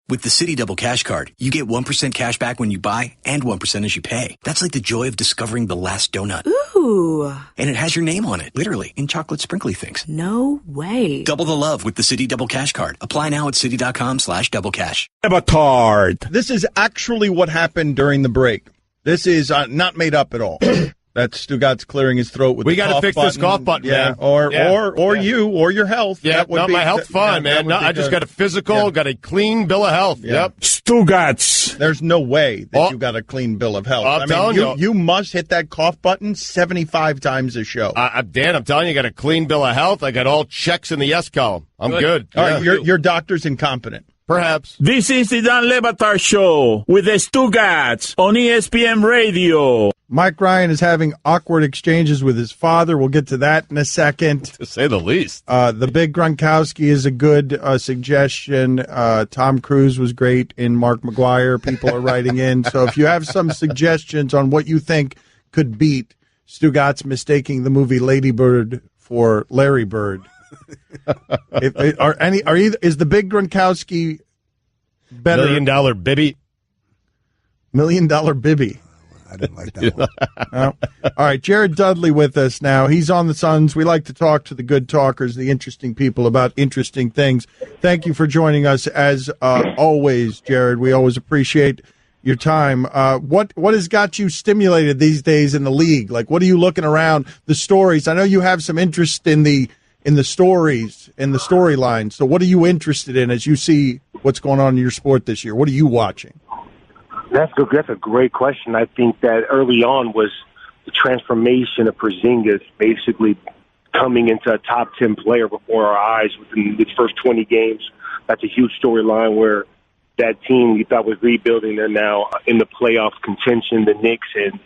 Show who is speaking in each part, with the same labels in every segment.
Speaker 1: With the Citi Double Cash Card, you get 1% cash back when you buy and 1% as you pay. That's like the joy of discovering the last donut.
Speaker 2: Ooh.
Speaker 1: And it has your name on it, literally, in chocolate sprinkly things.
Speaker 2: No way.
Speaker 1: Double the love with the Citi Double Cash Card. Apply now at Citi.com/doublecash.
Speaker 3: Batard.
Speaker 4: This is actually what happened during the break. This is not made up at all. That's Stugotz clearing his throat with
Speaker 3: We
Speaker 4: the
Speaker 3: got to fix
Speaker 4: button.
Speaker 3: this cough button,
Speaker 4: yeah,
Speaker 3: man.
Speaker 4: Or you, or your health.
Speaker 3: Yeah,
Speaker 4: that would
Speaker 3: not
Speaker 4: be,
Speaker 3: my health fine, man. No, I just got a physical, got a clean bill of health.
Speaker 4: Yeah.
Speaker 3: Yep.
Speaker 4: Stugotz. There's no way that you got a clean bill of health.
Speaker 3: I'm telling
Speaker 4: you must hit that cough button 75 times a show.
Speaker 3: Dan, I'm telling you, I got a clean bill of health. I got all checks in the yes column. I'm good.
Speaker 4: All right, your doctor's incompetent.
Speaker 3: Perhaps.
Speaker 5: This is the Dan Le Batard Show with the Stugotz on ESPN Radio.
Speaker 4: Mike Ryan is having awkward exchanges with his father. We'll get to that in a second.
Speaker 3: To say the least.
Speaker 4: The Big Gronkowski is a good suggestion. Tom Cruise was great in Mark McGuire. People are writing in. So if you have some suggestions on what you think could beat Stugotz mistaking the movie Lady Bird for Larry Bird. Is the Big Gronkowski better?
Speaker 3: $1 million Bibby.
Speaker 4: $1 million Bibby.
Speaker 6: I didn't like that one.
Speaker 4: All right, Jared Dudley with us now. He's on the Suns. We like to talk to the good talkers, the interesting people about interesting things. Thank you for joining us as always, Jared. We always appreciate your time. What has got you stimulated these days in the league? Like, what are you looking around the stories? I know you have some interest in the stories, in the storyline. So what are you interested in as you see what's going on in your sport this year? What are you watching?
Speaker 7: That's a great question. I think that early on was the transformation of Porzingis basically coming into a top 10 player before our eyes within the first 20 games. That's a huge storyline where that team we thought was rebuilding, they're now in the playoff contention, the Knicks, and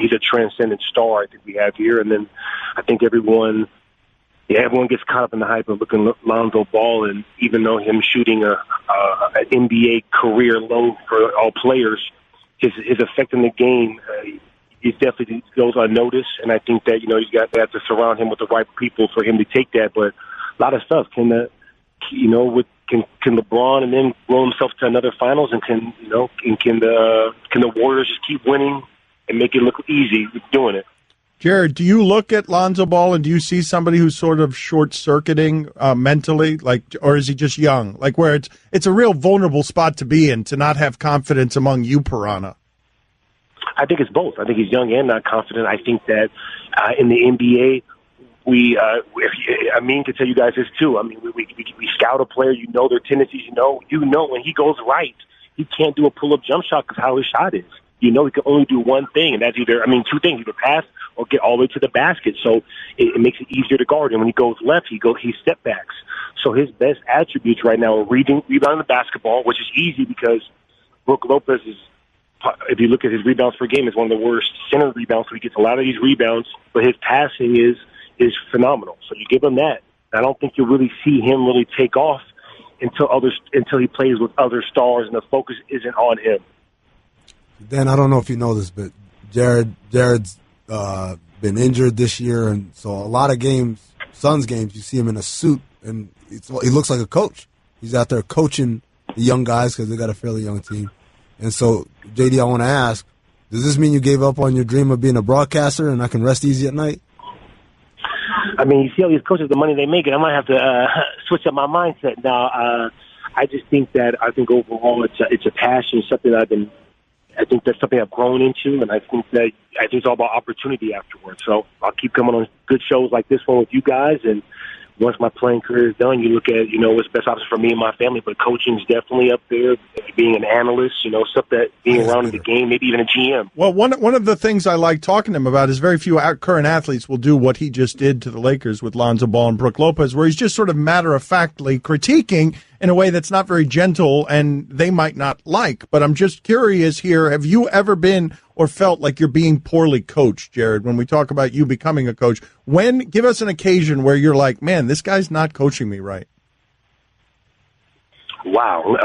Speaker 7: he's a transcendent star I think we have here. And then I think everyone gets caught up in the hype of looking at Lonzo Ball, and even though him shooting an NBA career low for all players, his effect in the game is definitely goes unnoticed. And I think that you have to surround him with the right people for him to take that. But a lot of stuff can LeBron and then roll himself to another finals, and can the Warriors just keep winning and make it look easy with doing it?
Speaker 4: Jared, do you look at Lonzo Ball and do you see somebody who's sort of short-circuiting mentally, or is he just young? Like where it's a real vulnerable spot to be in, to not have confidence among you, Piranha?
Speaker 7: I think it's both. I think he's young and not confident. I think that in the NBA, Amin can tell you guys this too. I mean, we scout a player. You know their tendencies. You know when he goes right, he can't do a pull-up jump shot because how his shot is. He can only do one thing, and that's two things: either pass or get all the way to the basket. So it makes it easier to guard. And when he goes left, he step backs. So his best attributes right now are rebounding the basketball, which is easy because Brook Lopez is, if you look at his rebounds per game, is one of the worst center rebounds. So he gets a lot of these rebounds, but his passing is phenomenal. So you give him that. I don't think you'll really see him really take off until he plays with other stars and the focus isn't on him.
Speaker 6: Dan, I don't know if you know this, but Jared's been injured this year, and so a lot of Suns games, you see him in a suit, and he looks like a coach. He's out there coaching the young guys because they got a fairly young team. And so, JD, I want to ask, does this mean you gave up on your dream of being a broadcaster and I can rest easy at night?
Speaker 7: I mean, you see all these coaches, the money they make, and I might have to switch up my mindset now. I just think overall it's a passion, something I think that's something I've grown into, and I think it's all about opportunity afterwards. So I'll keep coming on good shows like this one with you guys, and once my playing career is done, you look at, what's the best option for me and my family, but coaching is definitely up there, being an analyst, stuff that being around in the game, maybe even a GM.
Speaker 4: Well, one of the things I like talking to him about is very few current athletes will do what he just did to the Lakers with Lonzo Ball and Brook Lopez, where he's just sort of matter-of-factly critiquing in a way that's not very gentle and they might not like. But I'm just curious here, have you ever been or felt like you're being poorly coached, Jared, when we talk about you becoming a coach? Give us an occasion where you're like, man, this guy's not coaching me right.
Speaker 7: Wow.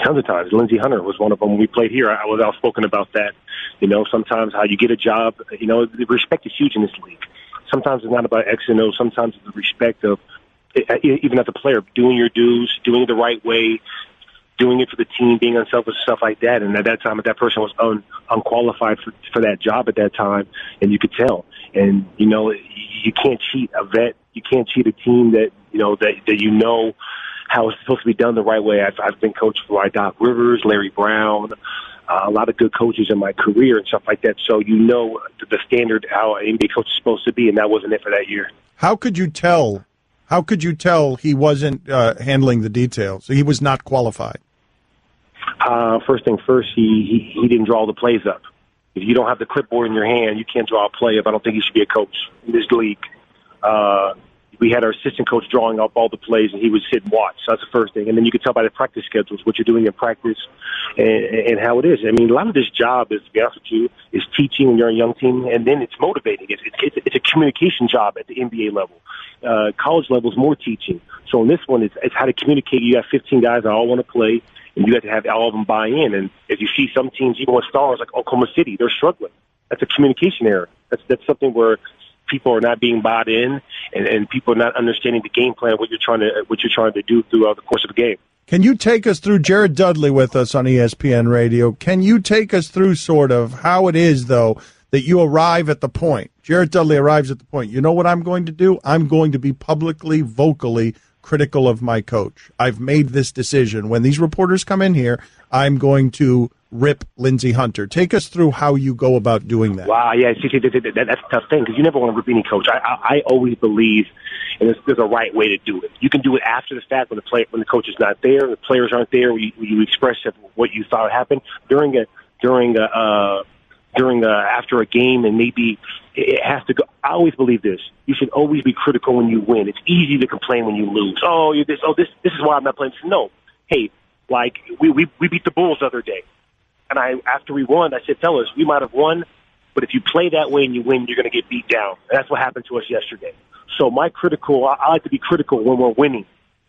Speaker 7: Tons of times. Lindsey Hunter was one of them when we played here. I was outspoken about that. Sometimes how you get a job, the respect is huge in this league. Sometimes it's not about X and O. Sometimes it's the respect of, even as a player, doing your dues, doing it the right way, doing it for the team, being unselfish, stuff like that. And at that time, that person was unqualified for that job at that time, and you could tell. And, you can't cheat a vet. You can't cheat a team that how it's supposed to be done the right way. I've been coached by Doc Rivers, Larry Brown, a lot of good coaches in my career and stuff like that. So the standard how an NBA coach is supposed to be, and that wasn't it for that year.
Speaker 4: How could you tell? How could you tell he wasn't handling the details? He was not qualified.
Speaker 7: First thing first, he didn't draw the plays up. If you don't have the clipboard in your hand, you can't draw a play up. I don't think you should be a coach in this league. We had our assistant coach drawing up all the plays, and he would sit and watch. So that's the first thing. And then you could tell by the practice schedules what you're doing in practice and how it is. I mean, a lot of this job, is, to be honest with you, is teaching when you're a young team, and then it's motivating. It's a communication job at the NBA level. College level is more teaching. So in this one, it's how to communicate. You have 15 guys that all want to play, and you have to have all of them buy in. And if you see some teams, even with stars like Oklahoma City, they're struggling. That's a communication error. That's something where people are not being bought in, and people are not understanding the game plan, what you're trying to do throughout the course of the game.
Speaker 4: Can you take us through Jared Dudley with us on ESPN Radio? Can you take us through sort of how it is, though, that you arrive at the point? Jared Dudley arrives at the point. You know what I'm going to do? I'm going to be publicly, vocally critical of my coach. I've made this decision. When these reporters come in here, I'm going to rip Lindsey Hunter. Take us through how you go about doing that.
Speaker 7: Wow, yeah, that's a tough thing because you never want to rip any coach. I always believe, and there's a right way to do it. You can do it after the fact when the coach is not there, the players aren't there. You express what you thought happened after a game, and maybe it has to go. I always believe this. You should always be critical when you win. It's easy to complain when you lose. Oh, you're this. Oh, this is why I'm not playing. No, hey, like we beat the Bulls the other day. And after we won, I said, fellas, we might have won, but if you play that way and you win, you're going to get beat down. And that's what happened to us yesterday. So I like to be critical when we're winning.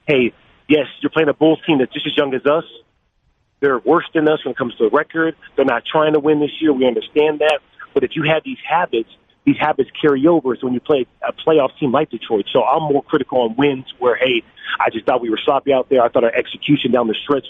Speaker 7: Hey, yes, you're playing a Bulls team that's just as young as us. They're worse than us when it comes to the record. They're not trying to win this year. We understand that. But if you have these habits carry over. So when you play a playoff team like Detroit, so I'm more critical on wins where, hey, I just thought we were sloppy out there. I thought our execution down the stretch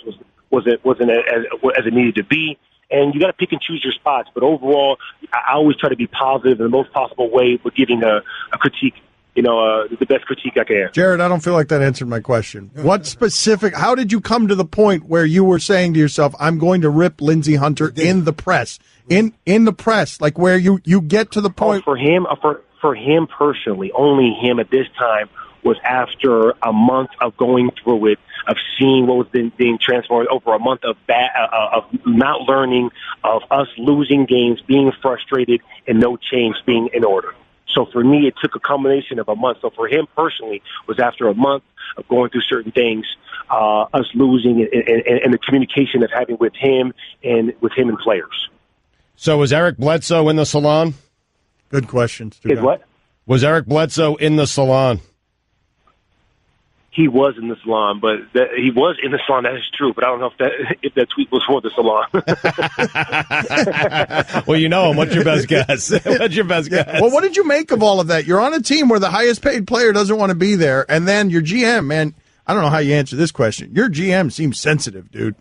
Speaker 7: wasn't as it needed to be. And you got to pick and choose your spots. But overall, I always try to be positive in the most possible way, but giving a critique, the best critique I can.
Speaker 4: Jared, I don't feel like that answered my question. How did you come to the point where you were saying to yourself, I'm going to rip Lindsey Hunter in the press? In the press, like where you get to the point.
Speaker 7: For him personally, only him at this time, was after a month of going through it, of seeing what was being transformed over a month of not learning, of us losing games, being frustrated, and no change being in order. So for me, it took a combination of a month. So for him personally, was after a month of going through certain things, us losing, and the communication of having with him and players.
Speaker 3: So was Eric Bledsoe in the salon?
Speaker 4: Good question.
Speaker 7: Is what?
Speaker 3: Was Eric Bledsoe in the salon?
Speaker 7: He was in the salon, but he was in the salon. That is true, but I don't know if that tweet was for the salon.
Speaker 3: Well, you know him. What's your best guess? What's your best guess?
Speaker 4: Well, what did you make of all of that? You're on a team where the highest paid player doesn't want to be there, and then your GM, man, I don't know how you answer this question. Your GM seems sensitive, dude.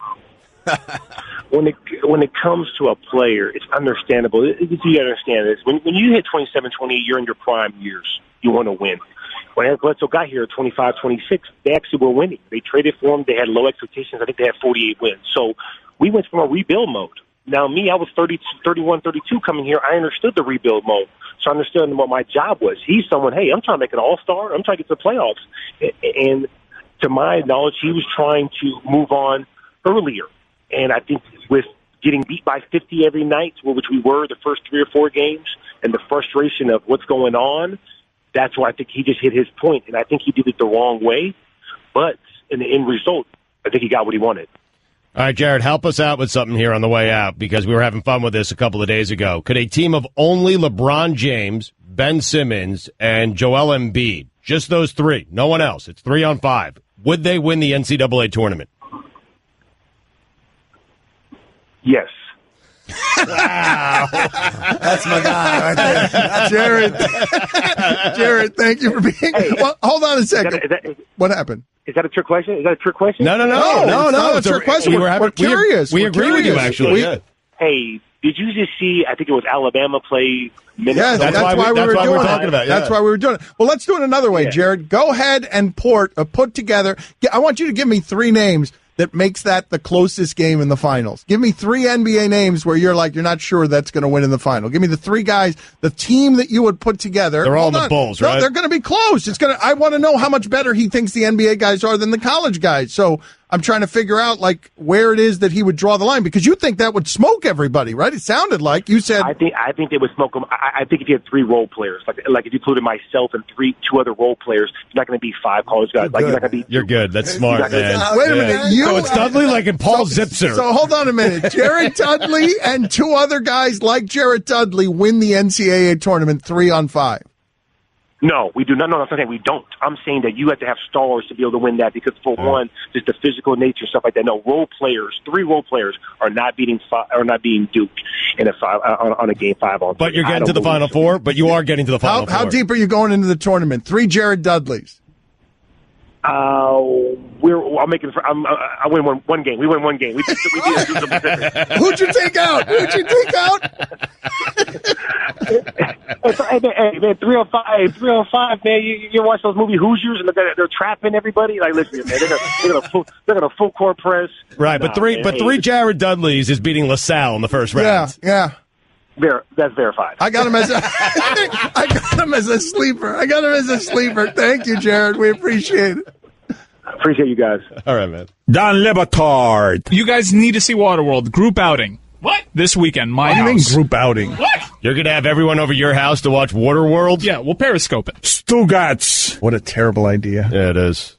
Speaker 7: When it comes to a player, it's understandable. You understand this. When you hit 27, 28, you're in your prime years. You want to win. When Eric Bledsoe got here at 25, 26, they actually were winning. They traded for him. They had low expectations. I think they had 48 wins. So we went from a rebuild mode. Now, me, I was 31, 32 coming here. I understood the rebuild mode. So I understood what my job was. He's someone, hey, I'm trying to make an all-star. I'm trying to get to the playoffs. And to my knowledge, he was trying to move on earlier. And I think with getting beat by 50 every night, which we were the first 3 or 4 games, and the frustration of what's going on, that's where I think he just hit his point. And I think he did it the wrong way. But in the end result, I think he got what he wanted.
Speaker 3: All right, Jared, help us out with something here on the way out, because we were having fun with this a couple of days ago. Could a team of only LeBron James, Ben Simmons, and Joel Embiid, just those 3, no one else, it's 3 on 5, would they win the NCAA tournament?
Speaker 7: Yes.
Speaker 6: Wow. That's my guy right there.
Speaker 4: Jared, thank you for being. Well, hold on a second. What happened?
Speaker 7: Is that a trick question? Is that a trick question?
Speaker 4: No. It's a trick question. We're curious.
Speaker 3: We agree with you, actually.
Speaker 7: Hey, did you just see? I think it was Alabama play Minnesota.
Speaker 4: Yes, that's why we were talking about it. That's why we were doing it. Well, let's do it another way, Jared. Go ahead and put together. I want you to give me 3 names that makes that the closest game in the finals. Give me 3 NBA names where you're not sure that's going to win in the final. Give me the 3 guys, the team that you would put together.
Speaker 3: They're all the Bulls, right?
Speaker 4: No, they're going to be close. I want to know how much better he thinks the NBA guys are than the college guys. So I'm trying to figure out where it is that he would draw the line, because you think that would smoke everybody, right? It sounded like you said.
Speaker 7: I think they would smoke them. I think if you had 3 role players, like if you included myself and 2 other role players, you're not going to be 5 college guys. You're not going to be.
Speaker 3: You're good. That's smart, man.
Speaker 4: Wait a minute.
Speaker 3: So it's Dudley and Paul Zipser.
Speaker 4: So hold on a minute. Jared Dudley and 2 other guys like Jared Dudley win the NCAA tournament 3-on-5.
Speaker 7: No, we do not. No, I'm not saying we don't. I'm saying that you have to have stars to be able to win that, because for one, just the physical nature, stuff like that. No, 3 role players are not beating duped in on a game 5 on.
Speaker 3: But you're getting to the Final Four. But you are getting to the Final Four.
Speaker 4: How deep are you going into the tournament? 3 Jared Dudleys.
Speaker 7: I win one game. We win one game. We did
Speaker 4: Who'd you take out?
Speaker 7: Hey, man, 305, man. You watch those movie Hoosiers, and they're trapping everybody. Listen, man, they're gonna full court press.
Speaker 3: Right, but 3 Jared Dudleys is beating LaSalle in the first round.
Speaker 4: Yeah.
Speaker 7: That's verified.
Speaker 4: I got him as a sleeper. Thank you, Jared. We appreciate it.
Speaker 7: Appreciate you guys.
Speaker 3: All right, man.
Speaker 5: Don Batard.
Speaker 2: You guys need to see Waterworld. Group outing. What? This weekend, my house.
Speaker 4: Group outing?
Speaker 2: What?
Speaker 3: You're going to have everyone over your house to watch Waterworld?
Speaker 2: Yeah, we'll periscope it.
Speaker 5: Stugotz.
Speaker 4: What a terrible idea.
Speaker 3: Yeah, it is.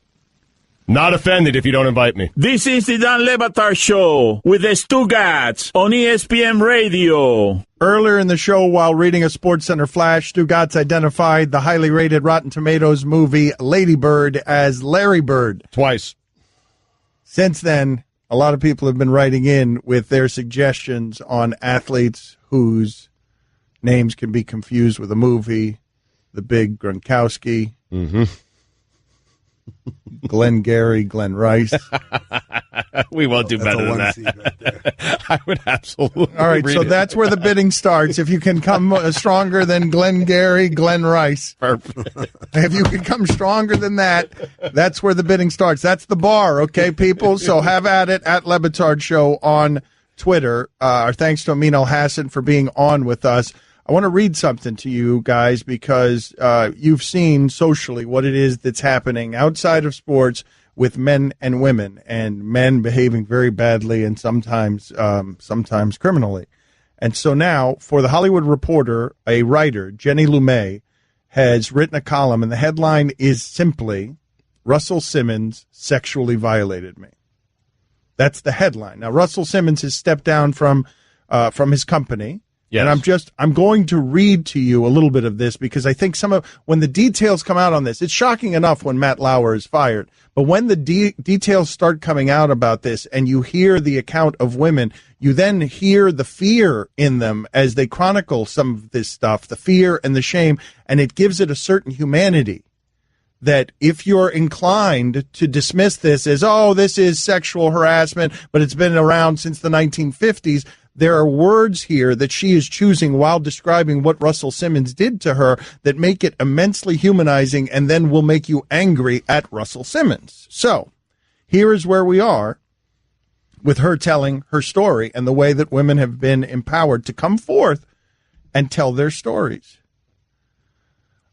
Speaker 3: Not offended if you don't invite me.
Speaker 5: This is the Don Batard Show with the Stugotz on ESPN Radio.
Speaker 4: Earlier in the show, while reading a SportsCenter flash, Stugotz identified the highly rated Rotten Tomatoes movie Lady Bird as Larry Bird.
Speaker 3: Twice.
Speaker 4: Since then, a lot of people have been writing in with their suggestions on athletes whose names can be confused with a movie. The Big Gronkowski.
Speaker 3: Mm-hmm.
Speaker 4: Glenn Gary, Glenn Rice.
Speaker 3: We won't do better than that.
Speaker 6: Right
Speaker 3: I would absolutely.
Speaker 4: All right, so that's where the bidding starts. If you can come stronger than Glenn Gary, Glenn Rice.
Speaker 3: Perfect.
Speaker 4: If you can come stronger than that, that's where the bidding starts. That's the bar, okay, people? So have at it at Le Batard Show on Twitter. Our thanks to Amin Elhassan for being on with us. I want to read something to you guys because you've seen socially what it is that's happening outside of sports with men and women, and men behaving very badly and sometimes criminally. And so now, for The Hollywood Reporter, a writer, Jenny Lumet, has written a column, and the headline is simply, Russell Simmons sexually violated me. That's the headline. Now, Russell Simmons has stepped down from his company. Yes. And I'm going to read to you a little bit of this because I think when the details come out on this, it's shocking enough when Matt Lauer is fired. But when the details start coming out about this and you hear the account of women, you then hear the fear in them as they chronicle some of this stuff, the fear and the shame, and it gives it a certain humanity that if you're inclined to dismiss this as, oh, this is sexual harassment, but it's been around since the 1950s, there are words here that she is choosing while describing what Russell Simmons did to her that make it immensely humanizing and then will make you angry at Russell Simmons. So here is where we are with her telling her story and the way that women have been empowered to come forth and tell their stories.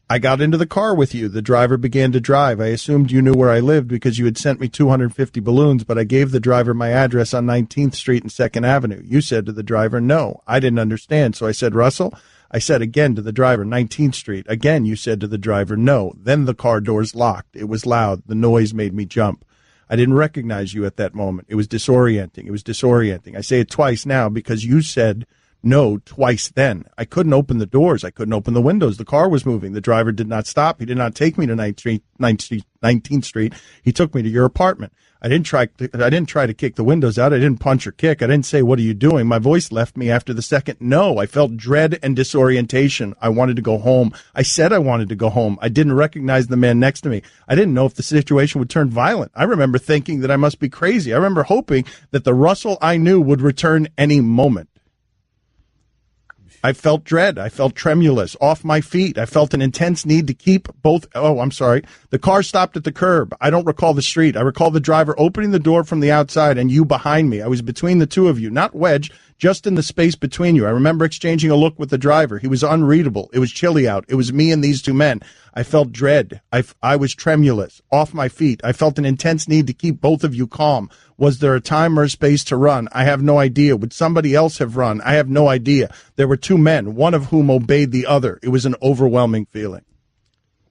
Speaker 4: I got into the car with you. The driver began to drive. I assumed you knew where I lived because you had sent me 250 balloons, but I gave the driver my address on 19th Street and 2nd Avenue. You said to the driver, no. I didn't understand, so I said, Russell. I said again to the driver, 19th Street. Again, you said to the driver, no. Then the car doors locked. It was loud. The noise made me jump. I didn't recognize you at that moment. It was disorienting. I say it twice now because you said no twice then. I couldn't open the doors. I couldn't open the windows. The car was moving. The driver did not stop. He did not take me to 19th Street. He took me to your apartment. I didn't try to kick the windows out. I didn't punch or kick. I didn't say, "What are you doing?" My voice left me after the second no. I felt dread and disorientation. I wanted to go home. I said I wanted to go home. I didn't recognize the man next to me. I didn't know if the situation would turn violent. I remember thinking that I must be crazy. I remember hoping that the Russell I knew would return any moment. I felt dread. I felt tremulous, off my feet. I felt an intense need to keep both. Oh, I'm sorry. The car stopped at the curb. I don't recall the street. I recall the driver opening the door from the outside and you behind me. I was between the two of you, not wedged, just in the space between you. I remember exchanging a look with the driver. He was unreadable. It was chilly out. It was me and these two men. I felt dread. I was tremulous, off my feet. I felt an intense need to keep both of you calm. Was there a time or a space to run? I have no idea. Would somebody else have run? I have no idea. There were two men, one of whom obeyed the other. It was an overwhelming feeling.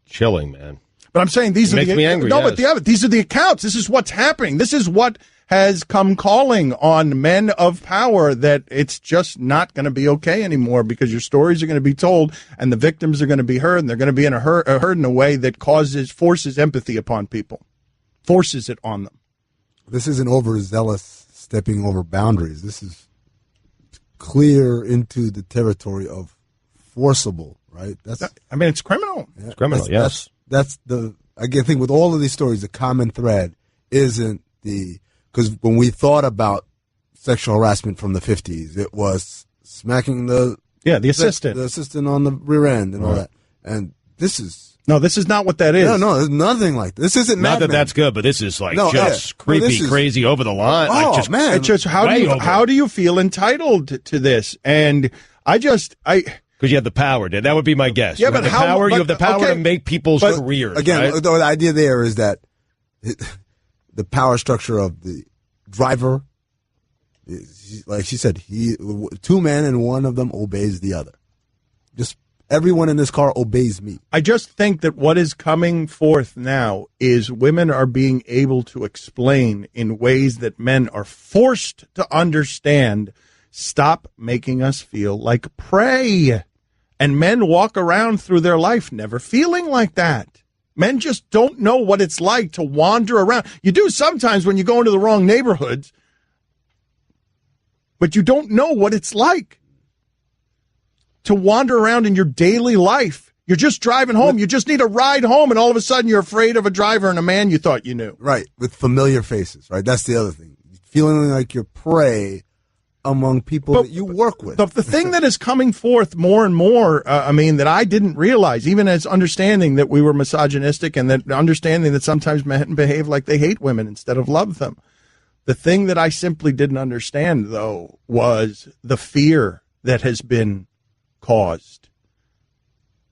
Speaker 3: Chilling, man.
Speaker 4: But I'm saying these are
Speaker 3: makes me angry.
Speaker 4: No,
Speaker 3: yes.
Speaker 4: but these are the accounts. This is what's happening. This is what has come calling on men of power, that it's just not going to be okay anymore, because your stories are going to be told and the victims are going to be heard, and they're going to be heard in a way that forces empathy upon people, forces it on them.
Speaker 6: This isn't overzealous stepping over boundaries. This is clear into the territory of forcible, right?
Speaker 4: It's criminal.
Speaker 6: Yeah,
Speaker 3: it's criminal, yes.
Speaker 6: That's the, again, I think with all of these stories, the common thread isn't because when we thought about sexual harassment from the 50s, it was smacking the assistant on the rear end and all that. And this is,
Speaker 4: no, this is not what that is.
Speaker 6: No, there's nothing like this. This isn't
Speaker 3: not that that's good, but this is creepy, crazy, over the line.
Speaker 6: Oh, man.
Speaker 4: It's just how do you feel entitled to this? And because
Speaker 3: you have the power, dude. That would be my guess.
Speaker 4: Yeah,
Speaker 3: you have the power to make people's careers.
Speaker 6: Again,
Speaker 3: right?
Speaker 6: the idea there is that the power structure of the driver, like she said, two men and one of them obeys the other. Just everyone in this car obeys me.
Speaker 4: I just think that what is coming forth now is women are being able to explain in ways that men are forced to understand. Stop making us feel like prey. And men walk around through their life never feeling like that. Men just don't know what it's like to wander around. You do sometimes when you go into the wrong neighborhoods, but you don't know what it's like to wander around in your daily life. You're just driving home. You just need a ride home, and all of a sudden you're afraid of a driver and a man you thought you knew.
Speaker 6: Right, with familiar faces, right? That's the other thing. Feeling like you're prey among people that you work with.
Speaker 4: The thing that is coming forth more and more, that I didn't realize, even as understanding that we were misogynistic and that understanding that sometimes men behave like they hate women instead of love them. The thing that I simply didn't understand, though, was the fear that has been caused.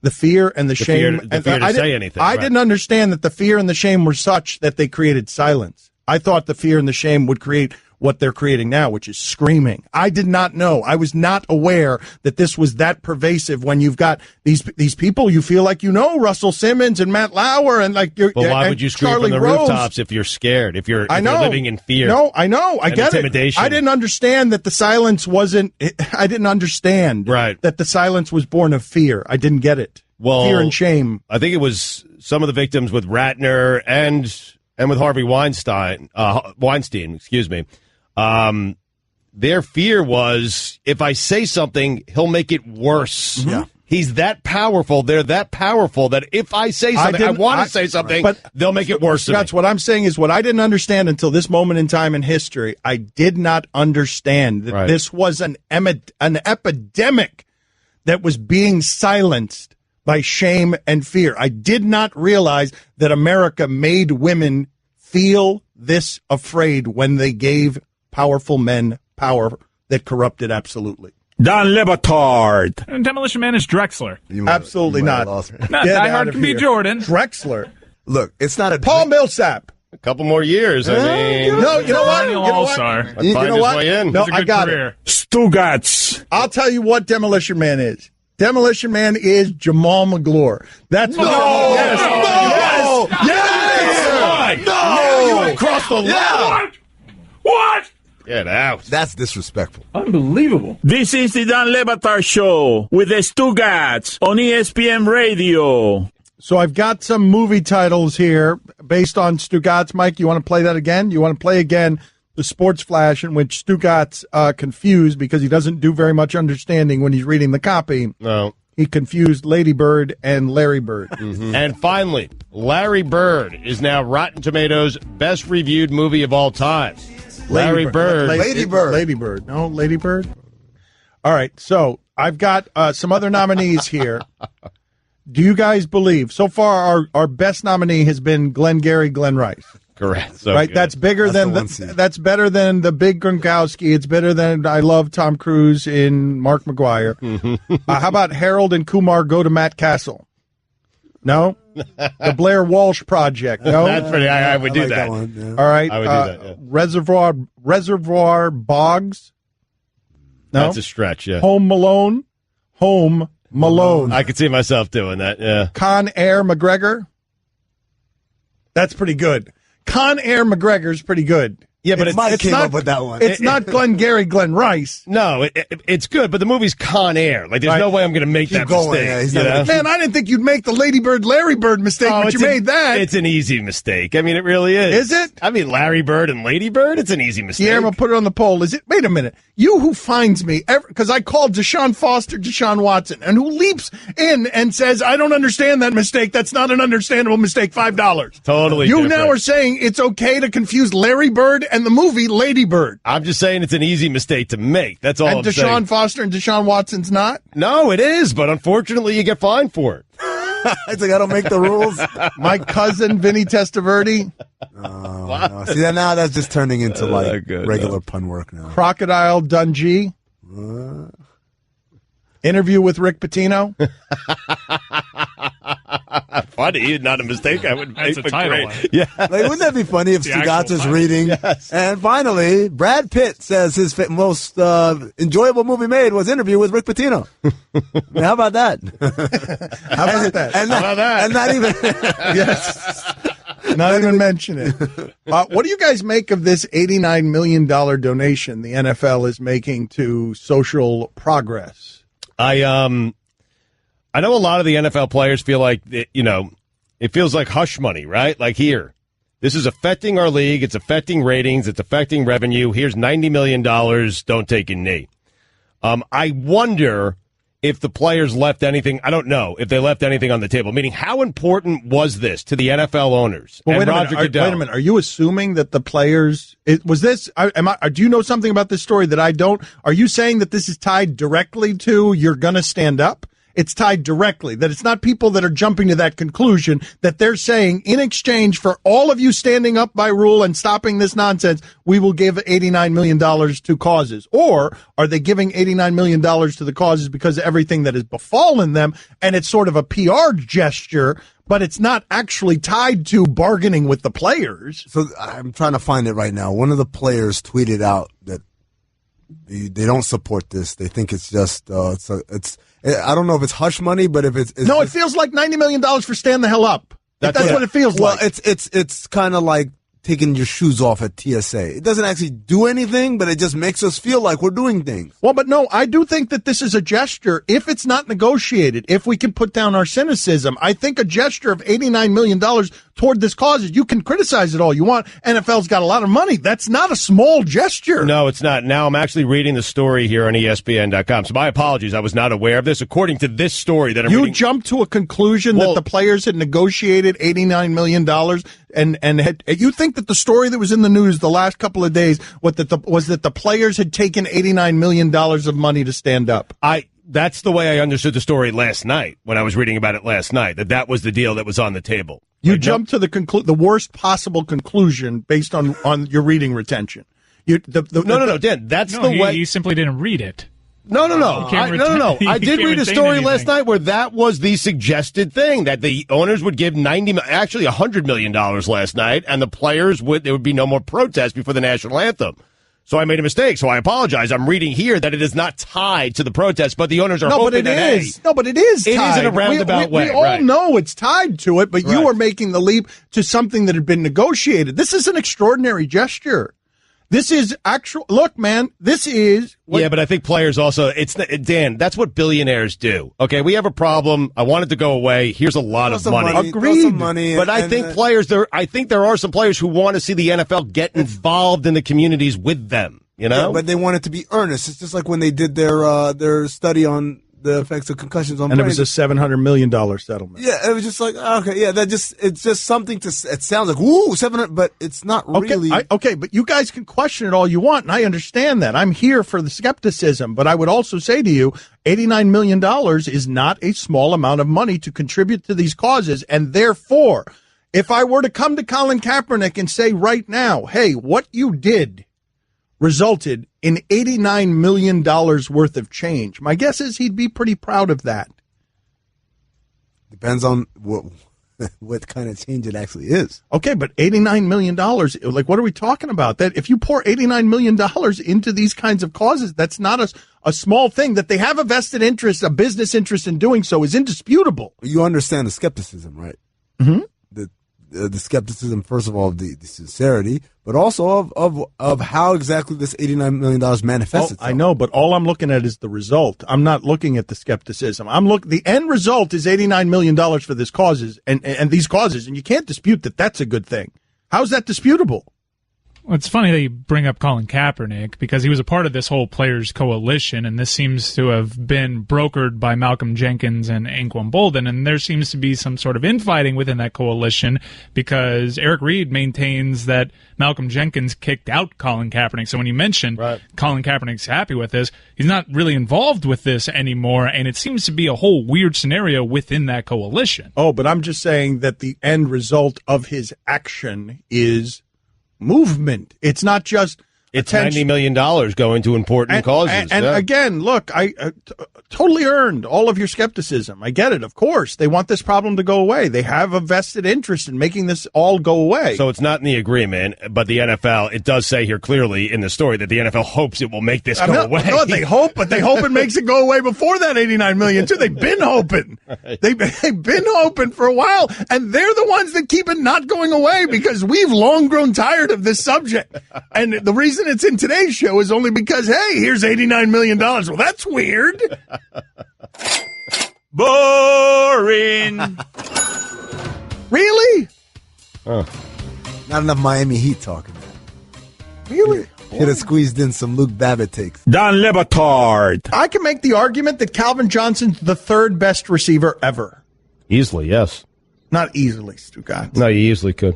Speaker 4: The fear and the shame.
Speaker 3: The fear to say anything.
Speaker 4: I didn't understand that the fear and the shame were such that they created silence. I thought the fear and the shame would create what they're creating now, which is screaming. I did not know. I was not aware that this was that pervasive when you've got these people you feel like Russell Simmons and Matt Lauer and like you're.
Speaker 3: But why would you scream from the rooftops if you're scared? If you're living in fear?
Speaker 4: No, I know. I get
Speaker 3: intimidation.
Speaker 4: it. I didn't understand that the silence wasn't. I didn't understand that the silence was born of fear. I didn't get it.
Speaker 3: Well,
Speaker 4: fear and shame.
Speaker 3: I think it was some of the victims with Ratner and with Harvey Weinstein. Excuse me. Their fear was, if I say something, he'll make it worse.
Speaker 6: Yeah.
Speaker 3: He's that powerful. They're that powerful that if I say something, I want to say something, but they'll make it worse.
Speaker 4: That's what I'm saying is what I didn't understand until this moment in time in history. I did not understand that this was an epidemic that was being silenced by shame and fear. I did not realize that America made women feel this afraid when they gave powerful men power that corrupted absolutely.
Speaker 5: Don Le Batard.
Speaker 2: And Demolition Man is Drexler.
Speaker 4: Absolutely not.
Speaker 2: Die Hard can be Jordan.
Speaker 4: Drexler.
Speaker 6: Look, it's not a
Speaker 4: Paul Millsap.
Speaker 3: A couple more years.
Speaker 4: No, you know what?
Speaker 2: All-star.
Speaker 4: You know what? No, I got
Speaker 2: career.
Speaker 4: it.
Speaker 5: Stugotz.
Speaker 4: I'll tell you what Demolition Man is. Demolition Man is Jamal McGlure. That's what Yes.
Speaker 3: You went across the line.
Speaker 5: What?
Speaker 3: Get out.
Speaker 6: That's disrespectful.
Speaker 5: Unbelievable. This is the Dan Le Batard Show with the Stugotz on ESPN Radio.
Speaker 4: So I've got some movie titles here based on Stugotz. Mike, you want to play that again? You want to play again the Sports Flash in which Stugotz confused because he doesn't do very much understanding when he's reading the copy.
Speaker 3: No.
Speaker 4: He confused Lady Bird and Larry Bird.
Speaker 3: Mm-hmm. And finally, Larry Bird is now Rotten Tomatoes' best reviewed movie of all time. Larry Bird.
Speaker 6: Lady Bird.
Speaker 4: Lady Bird. No, Lady Bird. All right, so I've got some other nominees here. Do you guys believe? So far, our best nominee has been Glengarry Glen Rice.
Speaker 3: Correct. So
Speaker 4: right,
Speaker 3: good.
Speaker 4: that's bigger
Speaker 6: That's
Speaker 4: than that's better than the Big Gronkowski. It's better than I love Tom Cruise in Mark McGuire. How about Harold and Kumar Go to Matt Castle? No, the Blair Walsh Project. No,
Speaker 3: That's pretty. I would do
Speaker 6: like
Speaker 3: that.
Speaker 6: one, yeah.
Speaker 4: all right.
Speaker 3: I would do that. Yeah.
Speaker 4: Reservoir Bogs. No,
Speaker 3: That's a stretch. Yeah.
Speaker 4: Home Malone.
Speaker 3: I could see myself doing that. Yeah.
Speaker 4: Con Air McGregor. That's pretty good. Con Air McGregor's pretty good.
Speaker 3: Yeah, but
Speaker 6: Mike came up with that one.
Speaker 4: It's not Glengarry Glen Rice.
Speaker 3: No, it's good, but the movie's Con Air. Like, there's no way I'm going to make that
Speaker 6: going,
Speaker 3: mistake.
Speaker 6: yeah, he's
Speaker 3: you
Speaker 6: not
Speaker 3: know?
Speaker 6: gonna
Speaker 4: Man, I didn't think you'd make the Lady Bird, Larry Bird mistake, but you made that.
Speaker 3: It's an easy mistake. I mean, it really is.
Speaker 4: Is it?
Speaker 3: I mean, Larry Bird and Lady Bird, it's an easy mistake.
Speaker 4: Guillermo, put it on the poll. Is it? Wait a minute. You who finds me, because I called Deshaun Foster, Deshaun Watson, and who leaps in and says, I don't understand that mistake. That's not an understandable mistake. $5.
Speaker 3: Totally
Speaker 4: You
Speaker 3: different.
Speaker 4: now are saying it's okay to confuse Larry Bird and the movie Lady Bird.
Speaker 3: I'm just saying it's an easy mistake to make. That's all
Speaker 4: And
Speaker 3: I'm
Speaker 4: Deshaun
Speaker 3: saying.
Speaker 4: Foster and Deshaun Watson's not?
Speaker 3: No, it is, but unfortunately you get fined for it.
Speaker 6: It's like I don't make the rules.
Speaker 4: My cousin, Vinny Testaverde.
Speaker 6: No. See, now that's just turning into like
Speaker 3: good,
Speaker 6: regular pun work now.
Speaker 4: Crocodile Dundee. Interview with Rick Pitino.
Speaker 3: Funny, not a mistake I would make.
Speaker 2: That's a
Speaker 3: but
Speaker 2: title.
Speaker 3: great. Yeah.
Speaker 6: Like, wouldn't that be funny if
Speaker 2: The
Speaker 6: Stugotz
Speaker 2: actual
Speaker 6: is
Speaker 2: title.
Speaker 6: reading?
Speaker 3: Yes.
Speaker 6: And finally, Brad Pitt says his most enjoyable movie made was Interview with Rick Pitino. How about that?
Speaker 4: How about that?
Speaker 6: And
Speaker 3: How about that?
Speaker 6: And not even.
Speaker 4: Yes. Not even mention it. What do you guys make of this $89 million donation the NFL is making to social progress?
Speaker 3: I know a lot of the NFL players feel like, it feels like hush money, right? Like, here, this is affecting our league. It's affecting ratings. It's affecting revenue. Here's $90 million. Don't take a knee. I wonder if the players left anything. I don't know if they left anything on the table. Meaning, how important was this to the NFL owners?
Speaker 4: Well,
Speaker 3: and Roger Goodell?
Speaker 4: wait a minute. Are you assuming that the players was this? Do you know something about this story that I don't? Are you saying that this is tied directly to you're going to stand up? It's tied directly, that it's not people that are jumping to that conclusion, that they're saying in exchange for all of you standing up by rule and stopping this nonsense, we will give $89 million to causes. Or are they giving $89 million to the causes because of everything that has befallen them, and it's sort of a PR gesture, but it's not actually tied to bargaining with the players?
Speaker 6: So I'm trying to find it right now. One of the players tweeted out that they don't support this. They think it's just I don't know if it's hush money, but if it's
Speaker 4: no, it feels like $90 million for stand the hell up. That's what it feels like.
Speaker 6: Well, it's kind of like taking your shoes off at TSA. It doesn't actually do anything, but it just makes us feel like we're doing things.
Speaker 4: Well, but no, I do think that this is a gesture. If it's not negotiated, if we can put down our cynicism, I think a gesture of $89 million toward this cause, you can criticize it all you want. NFL's got a lot of money. That's not a small gesture.
Speaker 3: No, it's not. Now I'm actually reading the story here on ESPN.com. So my apologies. I was not aware of this. According to this story that I'm reading.
Speaker 4: You jumped to a conclusion that the players had negotiated $89 million and you think that the story that was in the news the last couple of days was that the players had taken $89 million of money to stand up?
Speaker 3: That's the way I understood the story last night when I was reading about it last night, that was the deal that was on the table.
Speaker 4: You jumped to the worst possible conclusion based on your reading retention. No,
Speaker 3: Dan. That's the way.
Speaker 2: You simply didn't read it.
Speaker 3: No. I did read a story last night where that was the suggested thing, that the owners would give $100 million last night, and the players there would be no more protests before the national anthem. So I made a mistake. So I apologize. I'm reading here that it is not tied to the protest, but the owners are hoping that
Speaker 4: it is. No, but it is tied.
Speaker 3: It is in a roundabout way.
Speaker 4: We all
Speaker 3: right.
Speaker 4: know it's tied to it, but you are making the leap to something that had been negotiated. This is an extraordinary gesture. This is actual. Look, man, this is.
Speaker 3: Yeah, but I think players also. Dan. That's what billionaires do. Okay, we have a problem. I want it to go away. Here's a lot of money.
Speaker 4: Agreed.
Speaker 3: But I think players. I think there are some players who want to see the NFL get involved in the communities with them. You know,
Speaker 6: yeah, but they want it to be earnest. It's just like when they did their study on the effects of concussions on.
Speaker 4: And brains. It was a $700 million settlement.
Speaker 6: Yeah, it was just like okay, yeah, it's just something to. It sounds like woo, 700, but it's not really.
Speaker 4: Okay, but you guys can question it all you want, and I understand that. I'm here for the skepticism, but I would also say to you, $89 million is not a small amount of money to contribute to these causes, and therefore, if I were to come to Colin Kaepernick and say right now, hey, what you did resulted in $89 million worth of change. My guess is he'd be pretty proud of that.
Speaker 6: Depends on what kind of change it actually is.
Speaker 4: Okay, but $89 million, like what are we talking about? That if you pour $89 million into these kinds of causes, that's not a small thing. That they have a vested interest, a business interest in doing so is indisputable.
Speaker 6: You understand the skepticism, right?
Speaker 4: Mm-hmm.
Speaker 6: The skepticism, first of all, the sincerity, but also of how exactly this $89 million manifests itself.
Speaker 4: I know, but all I'm looking at is the result. I'm not looking at the skepticism. The end result is $89 million for this causes and these causes, and you can't dispute that that's a good thing. How's that disputable?
Speaker 2: Well, it's funny that you bring up Colin Kaepernick because he was a part of this whole players coalition, and this seems to have been brokered by Malcolm Jenkins and Anquan Boldin, and there seems to be some sort of infighting within that coalition because Eric Reed maintains that Malcolm Jenkins kicked out Colin Kaepernick. So when you mention Colin Kaepernick's happy with this, he's not really involved with this anymore, and it seems to be a whole weird scenario within that coalition.
Speaker 4: Oh, but I'm just saying that the end result of his action is movement. It's not just
Speaker 3: it's $90 million going to important causes.
Speaker 4: And again, look, I totally earned all of your skepticism. I get it. Of course, they want this problem to go away. They have a vested interest in making this all go away.
Speaker 3: So it's not in the agreement, but the NFL, it does say here clearly in the story that the NFL hopes it will make this go away.
Speaker 4: No, they hope, but they hope it makes it go away before that $89 million too. They've been hoping. Right. They've been hoping for a while, and they're the ones that keep it not going away because we've long grown tired of this subject. And the reason it's in today's show is only because, hey, here's $89 million. Well, that's weird.
Speaker 5: Boring.
Speaker 4: Really?
Speaker 6: Not enough Miami Heat talking.
Speaker 4: Really?
Speaker 6: Could have squeezed in some Luke Babbitt takes.
Speaker 5: Dan Le Batard.
Speaker 4: I can make the argument that Calvin Johnson's the third best receiver ever.
Speaker 3: Easily, yes.
Speaker 4: Not easily, Stugotz.
Speaker 3: No, you easily could.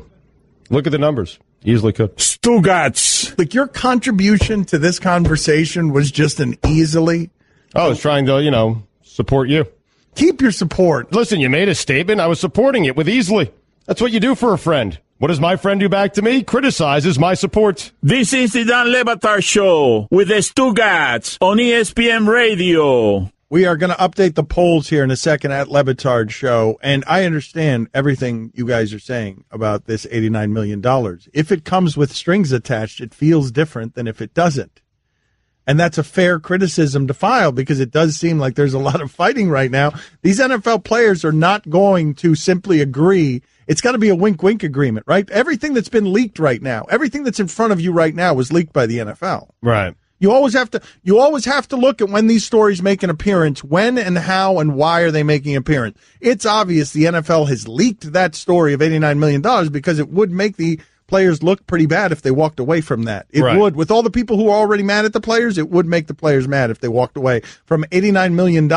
Speaker 3: Look at the numbers. Easily could.
Speaker 5: Stugotz.
Speaker 4: Like, your contribution to this conversation was just an easily.
Speaker 3: I was trying to, support you.
Speaker 4: Keep your support.
Speaker 3: Listen, you made a statement. I was supporting it with easily. That's what you do for a friend. What does my friend do back to me? Criticizes my support.
Speaker 5: This is the Dan Le Batard Show with the Stugotz on ESPN Radio.
Speaker 4: We are going to update the polls here in a second at Le Batard Show, and I understand everything you guys are saying about this $89 million. If it comes with strings attached, it feels different than if it doesn't. And that's a fair criticism to file because it does seem like there's a lot of fighting right now. These NFL players are not going to simply agree. It's got to be a wink-wink agreement, right? Everything that's been leaked right now, everything that's in front of you right now was leaked by the NFL.
Speaker 3: Right.
Speaker 4: You always have to look at when these stories make an appearance, when and how and why are they making an appearance. It's obvious the NFL has leaked that story of $89 million because it would make the players look pretty bad if they walked away from that. It would. With all the people who are already mad at the players, it would make the players mad if they walked away from $89 million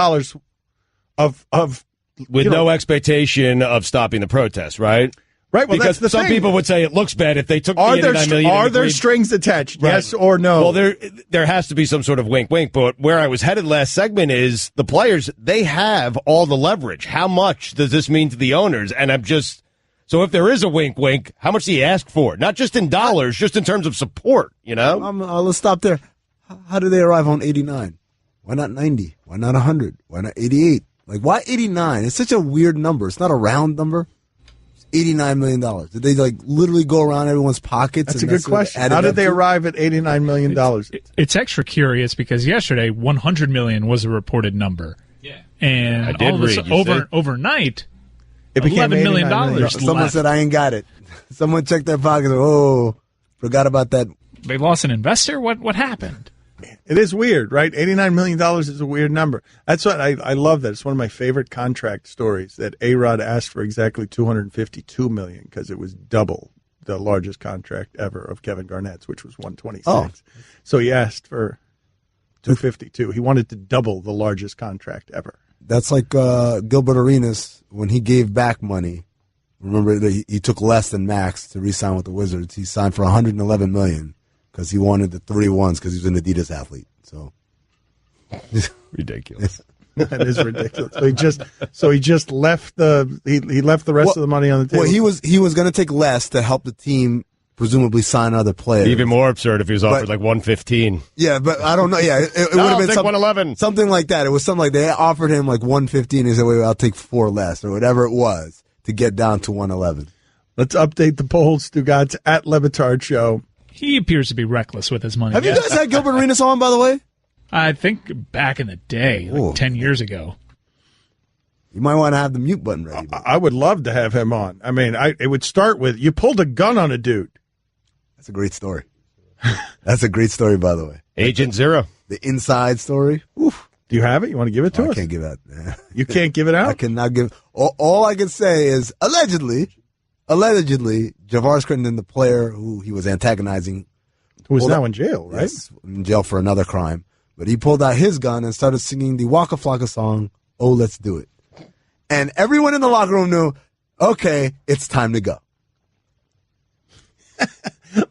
Speaker 4: of
Speaker 3: with no expectation of stopping the protest, right?
Speaker 4: Right, well,
Speaker 3: because
Speaker 4: that's the
Speaker 3: some
Speaker 4: thing.
Speaker 3: People would say it looks bad if they took the $89 million.
Speaker 4: Are there strings attached?
Speaker 3: Right.
Speaker 4: Yes or no?
Speaker 3: Well, there has to be some sort of wink-wink, but where I was headed last segment is the players, they have all the leverage. How much does this mean to the owners? And so if there is a wink-wink, how much do you ask for? Not just in dollars, just in terms of support,
Speaker 6: Let's stop there. How did they arrive on 89? Why not 90? Why not 100? Why not 88? Like, why 89? It's such a weird number. It's not a round number. $89 million. Did they literally go around everyone's pockets?
Speaker 4: That's a good question. How did they arrive at $89 million?
Speaker 2: It's extra curious because yesterday $100 million was a reported number. Yeah, and
Speaker 3: I did
Speaker 2: overnight
Speaker 4: it became
Speaker 2: $11 million.
Speaker 6: Someone said I ain't got it. Someone checked their pockets. Oh, forgot about that.
Speaker 2: They lost an investor? What happened?
Speaker 4: It is weird, right? $89 million is a weird number. That's what I love that. It's one of my favorite contract stories that A-Rod asked for exactly $252 million because it was double the largest contract ever of Kevin Garnett's, which was 126. Oh. So he asked for 252. He wanted to double the largest contract ever.
Speaker 6: That's like Gilbert Arenas when he gave back money. Remember that he took less than max to re-sign with the Wizards. He signed for $111 million because he wanted the 3 ones because he was an Adidas athlete. So
Speaker 3: ridiculous.
Speaker 4: That is ridiculous. So he just left he left the rest of the money on the table.
Speaker 6: Well, he was going to take less to help the team presumably sign other players.
Speaker 3: Even more absurd if he was offered like 115.
Speaker 6: Yeah, but I don't know. Yeah, it would have been
Speaker 3: 111.
Speaker 6: Something like that. It was something like they offered him like 115. He said, "Wait, I'll take 4 less," or whatever it was to get down to 111.
Speaker 4: Let's update the polls. Stugotz at Le Batard Show.
Speaker 2: He appears to be reckless with his money.
Speaker 6: Have you guys had Gilbert Arenas on, by the way?
Speaker 2: I think back in the day, like 10 years ago.
Speaker 6: You might want to have the mute button ready.
Speaker 4: I would love to have him on. I mean, it would start with, you pulled a gun on a dude.
Speaker 6: That's a great story. That's a great story, by the way.
Speaker 3: Agent Zero.
Speaker 6: The inside story. Oof.
Speaker 4: Do you have it? You want to give it to us?
Speaker 6: I can't give it out.
Speaker 4: You can't give it out?
Speaker 6: I cannot give. All I can say is, allegedly, Javaris Crittenton, the player who he was antagonizing,
Speaker 4: who is now in jail, right?
Speaker 6: Yes, in jail for another crime. But he pulled out his gun and started singing the Waka Flocka song, "Oh, Let's Do It." And everyone in the locker room knew, okay, it's time to go.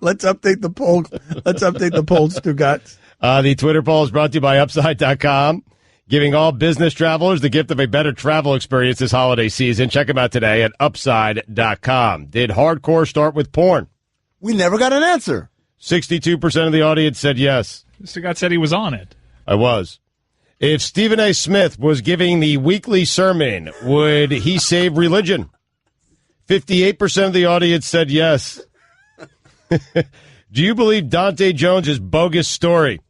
Speaker 4: Let's update the poll. Let's update the polls, Stugotz.
Speaker 3: The Twitter poll is brought to you by Upside.com, giving all business travelers the gift of a better travel experience this holiday season. Check them out today at Upside.com. Did hardcore start with porn?
Speaker 6: We never got an answer.
Speaker 3: 62% of the audience said yes.
Speaker 2: Stugotz said he was on it.
Speaker 3: I was. If Stephen A. Smith was giving the weekly sermon, would he save religion? 58% of the audience said yes. Do you believe Dante Jones' bogus story?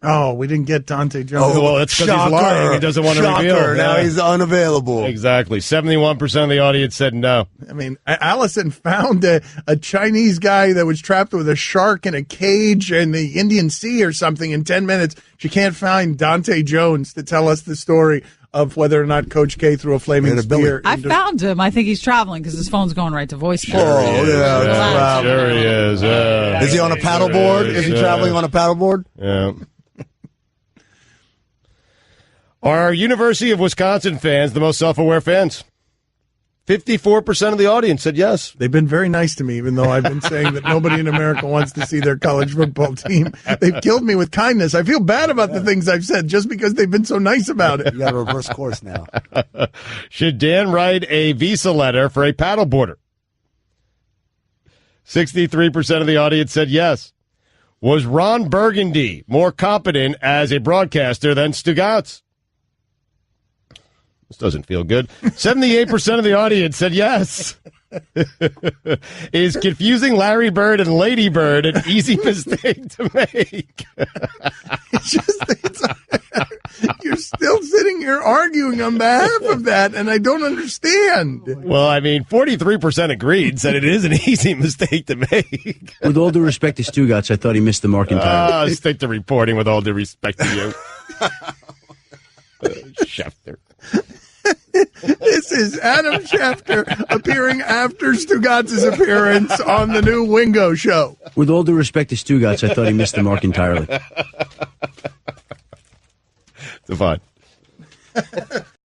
Speaker 4: Oh, we didn't get Dante Jones.
Speaker 3: Oh, well, that's because he's lying. He doesn't want to reveal.
Speaker 6: Now he's unavailable.
Speaker 3: Exactly. 71% of the audience said no.
Speaker 4: I mean, Allison found a Chinese guy that was trapped with a shark in a cage in the Indian Sea or something in 10 minutes. She can't find Dante Jones to tell us the story of whether or not Coach K threw a flaming spear.
Speaker 8: I found him. I think he's traveling because his phone's going right to voicemail.
Speaker 3: Sure he is.
Speaker 6: Is he on a paddleboard? Is he traveling on a paddleboard?
Speaker 3: Yeah. Are University of Wisconsin fans the most self-aware fans? 54% of the audience said yes.
Speaker 4: They've been very nice to me, even though I've been saying that nobody in America wants to see their college football team. They've killed me with kindness. I feel bad about the things I've said just because they've been so nice about it.
Speaker 6: You got to reverse course now.
Speaker 3: Should Dan write a visa letter for a paddleboarder? 63% of the audience said yes. Was Ron Burgundy more competent as a broadcaster than Stugotz? This doesn't feel good. 78% of the audience said yes. Is confusing Larry Bird and Lady Bird an easy mistake to make?
Speaker 4: You're still sitting here arguing on behalf of that, and I don't understand.
Speaker 3: Well, I mean, 43% agreed, said it is an easy mistake to make.
Speaker 1: With all due respect to Stugotz, I thought he missed the mark entirely.
Speaker 3: Stick to reporting with all due respect to you. Schefter.
Speaker 4: This is Adam Schefter appearing after Stugotz's appearance on the new Wingo show.
Speaker 1: With all due respect to Stugotz, I thought he missed the mark entirely.
Speaker 3: It's fine.